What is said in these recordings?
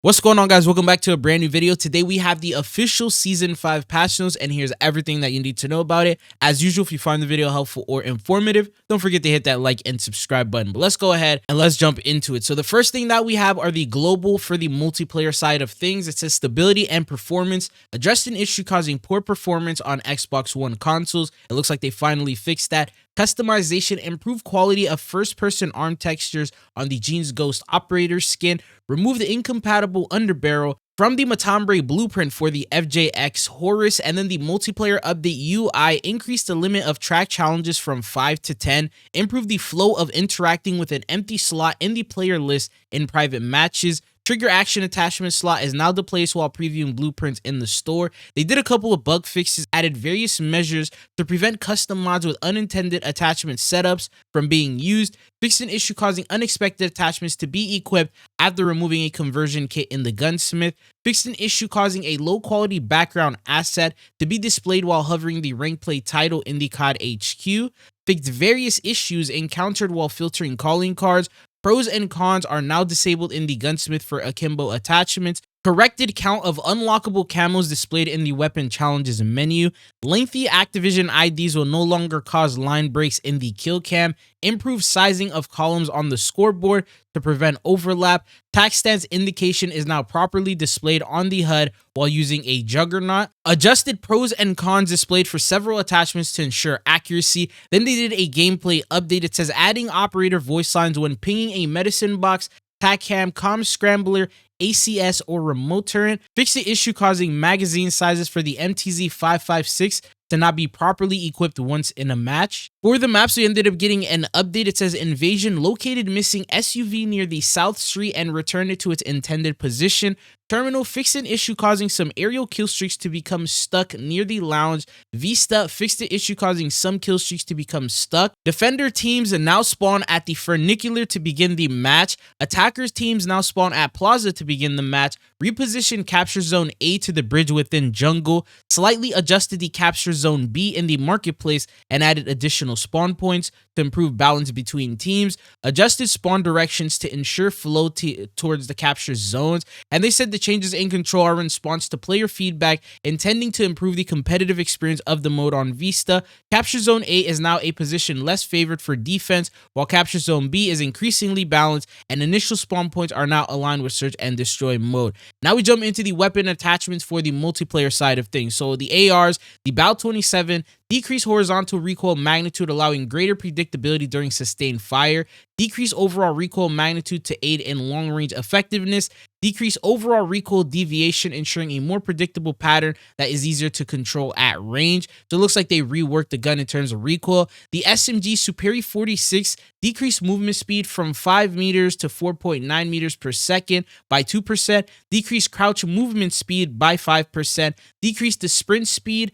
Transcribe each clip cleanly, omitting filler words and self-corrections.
What's going on, guys? Welcome back to a brand new video. Today we have the official season 5 patch notes, and here's everything that you need to know about it. As usual, if you find the video helpful or informative, don't forget to hit that like and subscribe button. But let's go ahead and let's jump into it. So the first thing that we have are the global for the multiplayer side of things. It says stability and performance addressed an issue causing poor performance on Xbox One consoles. It looks like they finally fixed that. Customization, improved quality of first-person arm textures on the Jeans Ghost operator skin. Remove the incompatible underbarrel from the Matambre blueprint for the FJX Horus, and then the multiplayer update UI increased the limit of track challenges from 5 to 10, improved the flow of interacting with an empty slot in the player list in private matches. Trigger action attachment slot is now displaced while previewing blueprints in the store. They did a couple of bug fixes, added various measures to prevent custom mods with unintended attachment setups from being used, fixed an issue causing unexpected attachments to be equipped after removing a conversion kit in the gunsmith, fixed an issue causing a low quality background asset to be displayed while hovering the rank play title in the COD HQ, fixed various issues encountered while filtering calling cards. Pros and cons are now disabled in the gunsmith for akimbo attachments. Corrected count of unlockable camos displayed in the weapon challenges menu. Lengthy Activision IDs will no longer cause line breaks in the kill cam. Improved sizing of columns on the scoreboard to prevent overlap. Tac stance indication is now properly displayed on the HUD while using a juggernaut. Adjusted pros and cons displayed for several attachments to ensure accuracy. Then they did a gameplay update. It says adding operator voice lines when pinging a medicine box, tac cam, comm scrambler, ACS, or remote turret. Fix the issue causing magazine sizes for the MTZ 556 to not be properly equipped once in a match. For the maps, we ended up getting an update. It says invasion located missing SUV near the South Street and returned it to its intended position. Terminal fixed an issue causing some aerial kill streaks to become stuck near the lounge. Vista fixed the issue causing some kill streaks to become stuck. Defender teams now spawn at the funicular to begin the match. Attackers teams now spawn at Plaza to begin the match. Repositioned capture zone A to the bridge within jungle. Slightly adjusted the capture zone B in the marketplace and added additional spawn points to improve balance between teams. Adjusted spawn directions to ensure flow towards the capture zones. And they said the changes in control are in response to player feedback, intending to improve the competitive experience of the mode on Vista. Capture Zone A is now a position less favored for defense, while Capture Zone B is increasingly balanced, and initial spawn points are now aligned with search and destroy mode. Now we jump into the weapon attachments for the multiplayer side of things. So the ARs, the BAL 27, decrease horizontal recoil magnitude, allowing greater predictability during sustained fire. Decrease overall recoil magnitude to aid in long-range effectiveness. Decrease overall recoil deviation, ensuring a more predictable pattern that is easier to control at range. So it looks like they reworked the gun in terms of recoil. The SMG Superi 46 decreased movement speed from 5 meters to 4.9 meters per second by 2%. Decreased crouch movement speed by 5%. Decreased the sprint speed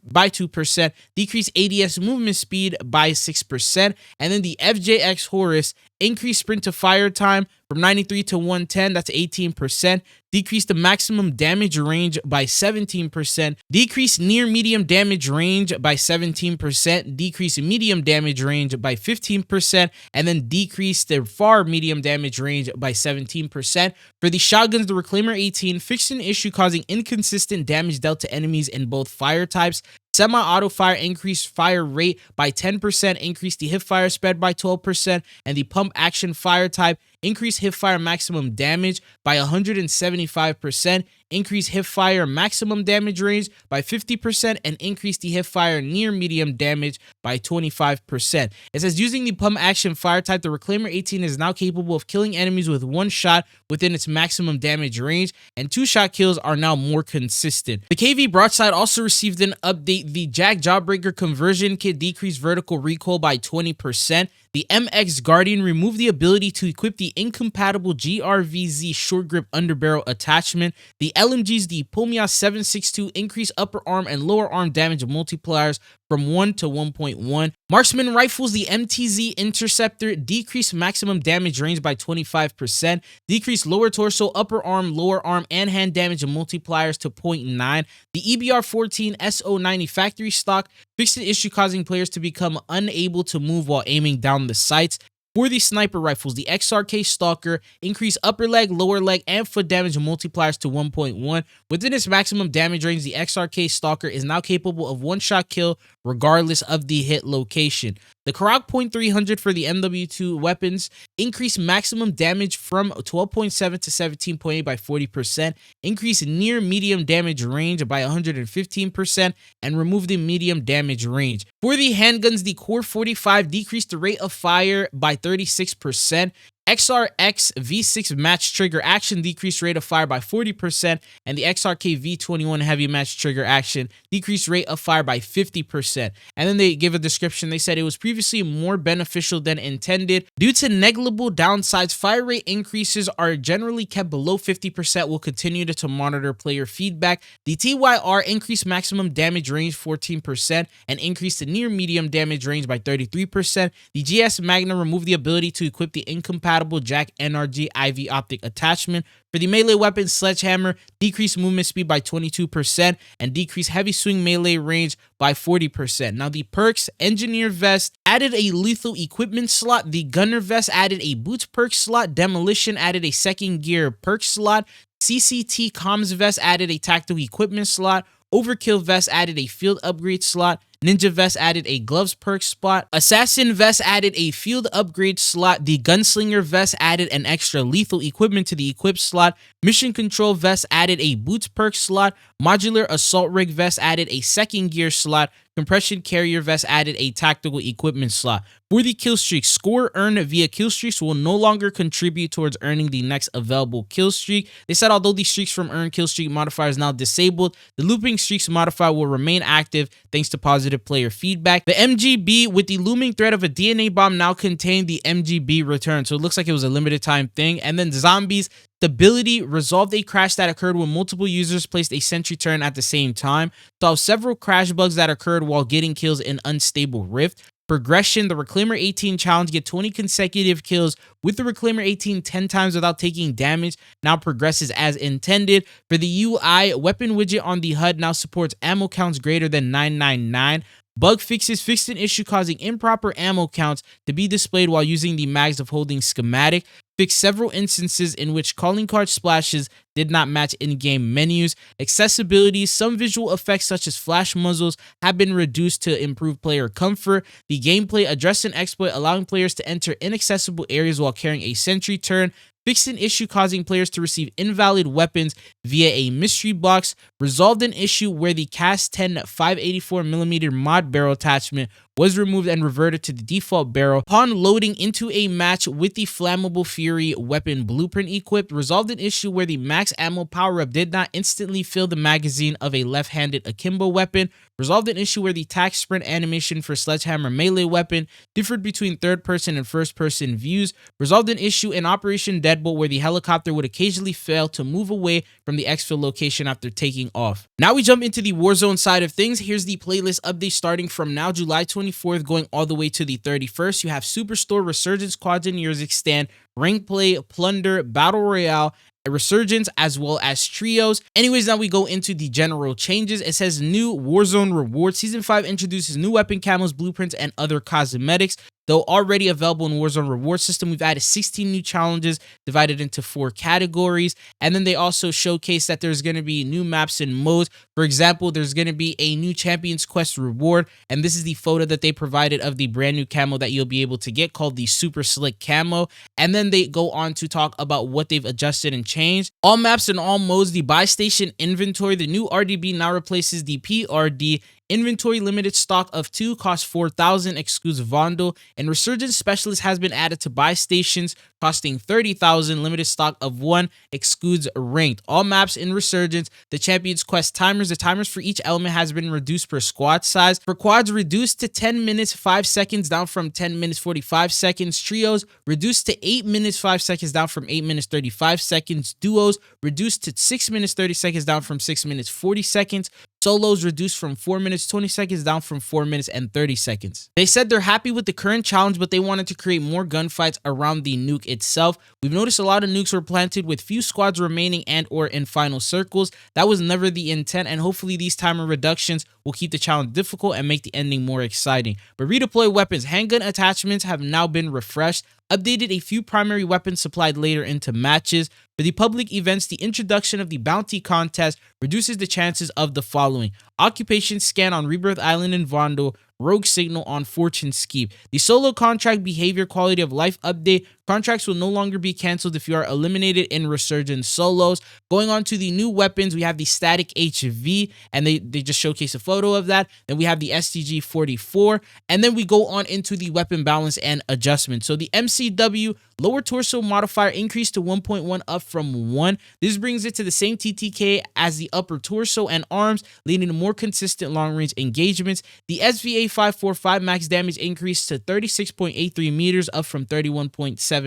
by 2%. Decreased ADS movement speed by 6%. And then the FJX Horus increased sprint to fire time from 93 to 110, that's 18%. Decrease the maximum damage range by 17%. Decrease near medium damage range by 17%. Decrease medium damage range by 15%. And then decrease the far medium damage range by 17%. For the shotguns, the Reclaimer 18 fixed an issue causing inconsistent damage dealt to enemies in both fire types. Semi-auto fire increased fire rate by 10%, increased the hip fire spread by 12%, and the pump action fire type increased hip fire maximum damage by 175%, increased hip fire maximum damage range by 50%, and increased the hip fire near medium damage by 25%. It says using the pump action fire type, the Reclaimer 18 is now capable of killing enemies with one shot within its maximum damage range, and 2-shot kills are now more consistent. The KV broadside also received an update. The Jack Jawbreaker conversion kit decreased vertical recoil by 20%. The MX Guardian removed the ability to equip the incompatible GRVZ short grip underbarrel attachment. The LMGs, the Pomia 762, increased upper arm and lower arm damage multipliers from 1 to 1.1. Marksman rifles, the MTZ Interceptor, decreased maximum damage range by 25%, decreased lower torso, upper arm, lower arm, and hand damage multipliers to 0.9. The EBR-14 SO90 factory stock fixed an issue causing players to become unable to move while aiming down the sights. For the sniper rifles, the XRK Stalker increased upper leg, lower leg, and foot damage multipliers to 1.1. Within its maximum damage range, the XRK Stalker is now capable of one-shot kill regardless of the hit location. The Karok .300 for the MW2 weapons increased maximum damage from 12.7 to 17.8 by 40%, increased near medium damage range by 115%, and removed the medium damage range. For the handguns, the Core 45 decreased the rate of fire by 36%. XRX V6 match trigger action decreased rate of fire by 40%, and the XRK V21 heavy match trigger action decreased rate of fire by 50%. And then they give a description. They said it was previously more beneficial than intended. Due to negligible downsides, fire rate increases are generally kept below 50%. We'll continue to monitor player feedback. The TYR increased maximum damage range 14% and increased the near medium damage range by 33%. The GS Magna removed the ability to equip the incompatible Jack NRG IV optic attachment. For the melee weapon, Sledgehammer decreased movement speed by 22% and decreased heavy swing melee range by 40%. Now the perks, Engineer Vest added a lethal equipment slot. The Gunner Vest added a boots perk slot. Demolition added a second gear perk slot. CCT Comms Vest added a tactical equipment slot. Overkill Vest added a field upgrade slot. Ninja Vest added a gloves perk spot. Assassin Vest added a field upgrade slot. The Gunslinger Vest added an extra lethal equipment to the equip slot. Mission Control Vest added a boots perk slot. Modular Assault Rig Vest added a second gear slot. Compression Carrier Vest added a tactical equipment slot. For the kill streaks, score earned via kill streaks will no longer contribute towards earning the next available kill streak. They said although the streaks from earned kill streak modifier is now disabled, the looping streaks modifier will remain active thanks to positive player feedback. The MGB with the looming threat of a DNA bomb now contained the MGB return, so it looks like it was a limited time thing. And then zombies. Stability resolved a crash that occurred when multiple users placed a sentry turn at the same time. Solved several crash bugs that occurred while getting kills in unstable rift. Progression, the Reclaimer 18 challenge, get 20 consecutive kills with the Reclaimer 18 10 times without taking damage, now progresses as intended. For the UI, weapon widget on the HUD now supports ammo counts greater than 999. Bug fixes fixed an issue causing improper ammo counts to be displayed while using the mags of holding schematic. Fixed several instances in which calling card splashes did not match in-game menus. Accessibility, some visual effects such as flash muzzles have been reduced to improve player comfort. The gameplay addressed an exploit allowing players to enter inaccessible areas while carrying a sentry turn. Fixed an issue causing players to receive invalid weapons via a mystery box. Resolved an issue where the Cast 10 584mm mod barrel attachment was removed and reverted to the default barrel upon loading into a match with the Flammable Fury weapon blueprint equipped. Resolved an issue where the max ammo power-up did not instantly fill the magazine of a left-handed akimbo weapon. Resolved an issue where the tac sprint animation for Sledgehammer melee weapon differed between third-person and first-person views. Resolved an issue in Operation Deadbolt where the helicopter would occasionally fail to move away from the exfil location after taking off. Now we jump into the Warzone side of things. Here's the playlist update starting from now, July 24th, going all the way to the 31st. You have Superstore, Resurgence, Quads and Yurzik Stand, Rank Play, Plunder, Battle Royale, Resurgence, as well as Trios. Anyways, now we go into the general changes. It says new Warzone rewards. Season 5 introduces new weapon camos, blueprints, and other cosmetics. Though already available in Warzone reward system, we've added 16 new challenges divided into 4 categories. And then they also showcase that there's going to be new maps and modes. For example, there's going to be a new Champions Quest reward. And this is the photo that they provided of the brand new camo that you'll be able to get, called the Super Slick Camo. And then they go on to talk about what they've adjusted and changed. All maps and all modes, the buy station inventory, the new RDB now replaces the PRD. Inventory limited stock of 2 costs 4,000, excludes Vondel, and Resurgence Specialist has been added to buy stations costing 30,000, limited stock of 1, excludes Ranked. All maps in Resurgence, the Champions Quest timers, the timers for each element has been reduced per squad size. For quads, reduced to 10 minutes 5 seconds, down from 10 minutes 45 seconds. Trios, reduced to 8 minutes 5 seconds, down from 8 minutes 35 seconds. Duos, reduced to 6 minutes 30 seconds, down from 6 minutes 40 seconds. Solos reduced from 4 minutes 20 seconds down from 4 minutes and 30 seconds. They said they're happy with the current challenge, but they wanted to create more gunfights around the nuke itself. We've noticed a lot of nukes were planted with few squads remaining and or in final circles. That was never the intent, and hopefully these timer reductions will keep the challenge difficult and make the ending more exciting. But redeploy weapons. Handgun attachments have now been refreshed, updated a few primary weapons supplied later into matches. For the public events, the introduction of the bounty contest reduces the chances of the following: occupation scan on Rebirth Island and Vondel, rogue signal on Fortune Skeep. The solo contract behavior quality of life update. Contracts will no longer be canceled if you are eliminated in Resurgence solos. Going on to the new weapons, we have the static HV, and they just showcase a photo of that. Then we have the STG 44, and then we go on into the weapon balance and adjustment. So the MCW lower torso modifier increased to 1.1 up from 1. This brings it to the same TTK as the upper torso and arms, leading to more consistent long-range engagements. The SVA 545 max damage increased to 36.83 meters up from 31.75.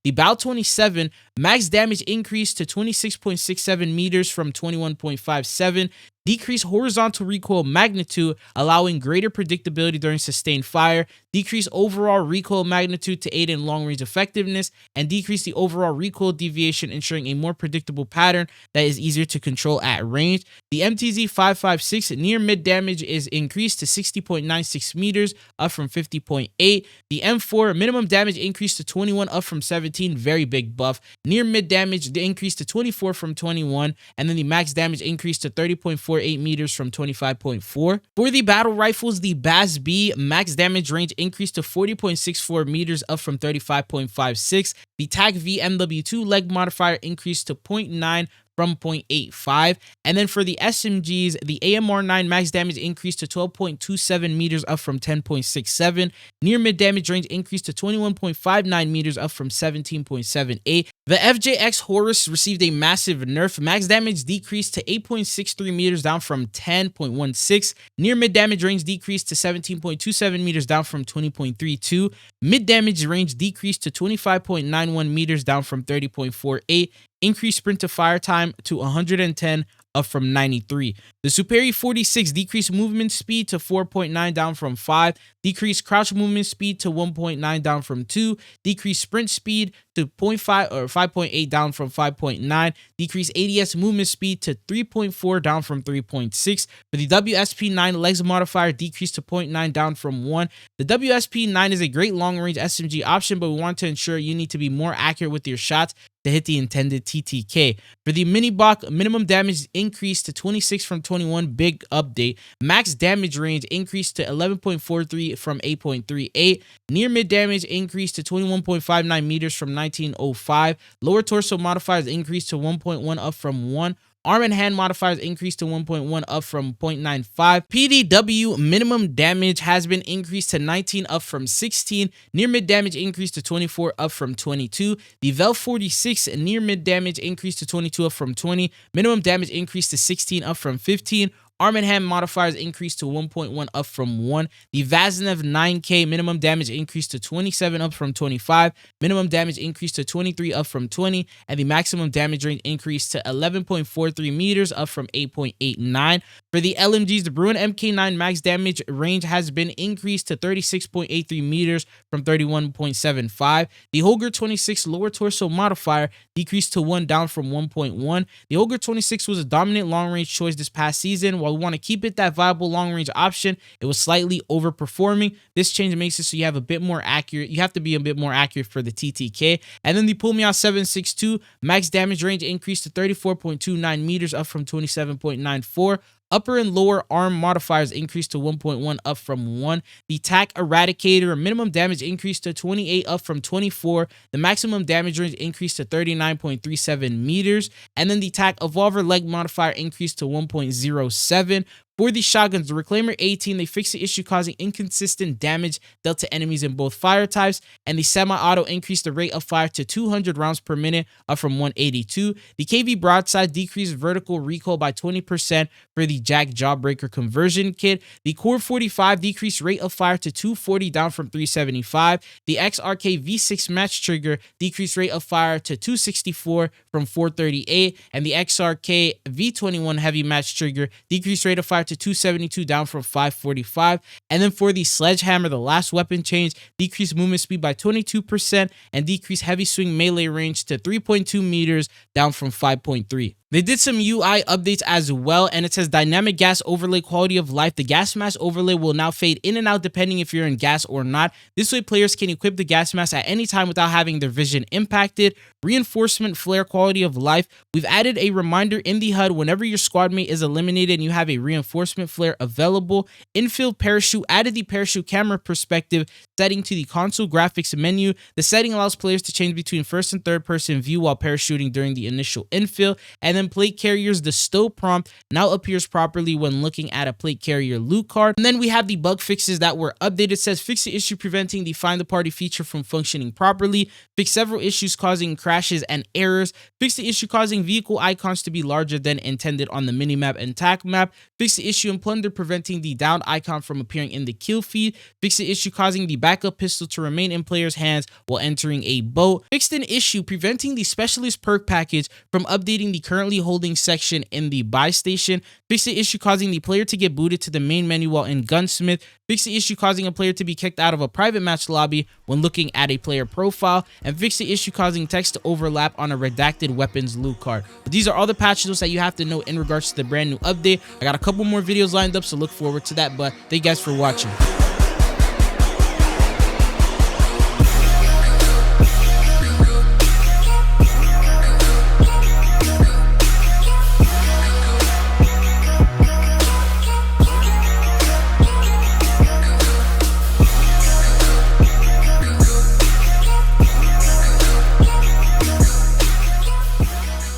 The BAL 27 max damage increased to 26.67 meters from 21.57. Decrease horizontal recoil magnitude, allowing greater predictability during sustained fire. Decrease overall recoil magnitude to aid in long-range effectiveness, and decrease the overall recoil deviation, ensuring a more predictable pattern that is easier to control at range. The MTZ 556 near-mid damage is increased to 60.96 meters, up from 50.8. The M4 minimum damage increased to 21, up from 17, very big buff. Near-mid damage increased to 24 from 21, and then the max damage increased to 30.48 meters from 25.4. For the battle rifles, the BAS-B max damage range increased to 40.64 meters, up from 35.56. The TAC-V MW2 leg modifier increased to 0.9 from 0.85. And then for the SMGs, the AMR9 max damage increased to 12.27 meters, up from 10.67. Near mid damage range increased to 21.59 meters, up from 17.78. The FJX Horus received a massive nerf. Max damage decreased to 8.63 meters, down from 10.16. Near mid damage range decreased to 17.27 meters, down from 20.32. Mid damage range decreased to 25.91 meters, down from 30.48. Increased sprint to fire time to 110, up from 93. The Superi 46 decreased movement speed to 4.9, down from 5. Decreased crouch movement speed to 1.9, down from 2. Decreased sprint speed to 0.5 or 5.8, down from 5.9. Decreased ADS movement speed to 3.4, down from 3.6. For the WSP9 legs modifier decreased to 0.9, down from 1. The WSP9 is a great long-range SMG option, but we want to ensure you need to be more accurate with your shots to hit the intended TTK. For the mini Bach, minimum damage increased to 26 from 21, big update. Max damage range increased to 11.43 from 8.38. Near mid damage increased to 21.59 meters from 19.05. Lower torso modifiers increased to 1.1, up from 1. Arm and hand modifiers increased to 1.1, up from 0.95. PDW minimum damage has been increased to 19, up from 16. Near mid damage increased to 24, up from 22. The Vel 46 near mid damage increased to 22, up from 20. Minimum damage increased to 16, up from 15. Arm and hand modifiers increased to 1.1, up from 1. The Vaznev 9K minimum damage increased to 27, up from 25. Minimum damage increased to 23, up from 20. And the maximum damage range increased to 11.43 meters, up from 8.89. For the LMGs, the Bruin MK9 max damage range has been increased to 36.83 meters from 31.75. The Holger 26 lower torso modifier decreased to 1, down from 1.1. The Holger 26 was a dominant long-range choice this past season. While we want to keep it that viable long-range option, it was slightly overperforming. This change makes it so you have a bit more accurate. You have to be a bit more accurate for the TTK. And then the Pumia 762 max damage range increased to 34.29 meters, up from 27.94. Upper and lower arm modifiers increased to 1.1, up from 1. The TAC Eradicator minimum damage increased to 28, up from 24. The maximum damage range increased to 39.37 meters. And then the TAC Evolver leg modifier increased to 1.07. For the shotguns, the Reclaimer 18, they fixed the issue causing inconsistent damage dealt to enemies in both fire types, and the semi-auto increased the rate of fire to 200 rounds per minute, up from 182. The KV broadside decreased vertical recoil by 20% for the Jack Jawbreaker conversion kit. The Core 45 decreased rate of fire to 240, down from 375. The XRK V6 match trigger decreased rate of fire to 264 from 438, and the XRK V21 heavy match trigger decreased rate of fire to 272, down from 545. And then for the Sledgehammer, the last weapon change decreased movement speed by 22% and decreased heavy swing melee range to 3.2 meters, down from 5.3. They did some UI updates as well, and it says dynamic gas overlay quality of life. The gas mask overlay will now fade in and out depending if you're in gas or not. This way players can equip the gas mask at any time without having their vision impacted. Reinforcement flare quality of life. We've added a reminder in the HUD whenever your squad mate is eliminated and you have a reinforcement flare available. Infield parachute. Added the parachute camera perspective setting to the console graphics menu. The setting allows players to change between first and third person view while parachuting during the initial infill. And then plate carriers, the stow prompt now appears properly when looking at a plate carrier loot card. And then we have the bug fixes that were updated. It says fix the issue preventing the find the party feature from functioning properly. Fix several issues causing crashes and errors. Fix the issue causing vehicle icons to be larger than intended on the minimap and tac map. Fix the issue in plunder preventing the down icon from appearing in the kill feed. Fix the issue causing the backup pistol to remain in players' hands while entering a boat. Fixed an issue preventing the specialist perk package from updating the currently holding section in the buy station. Fix the issue causing the player to get booted to the main menu while in Gunsmith. Fix the issue causing a player to be kicked out of a private match lobby when looking at a player profile. And fix the issue causing text to overlap on a redacted weapons loot card. But these are all the patch notes that you have to know in regards to the brand new update. I got a couple more videos lined up, so look forward to that. But thank you guys for watching.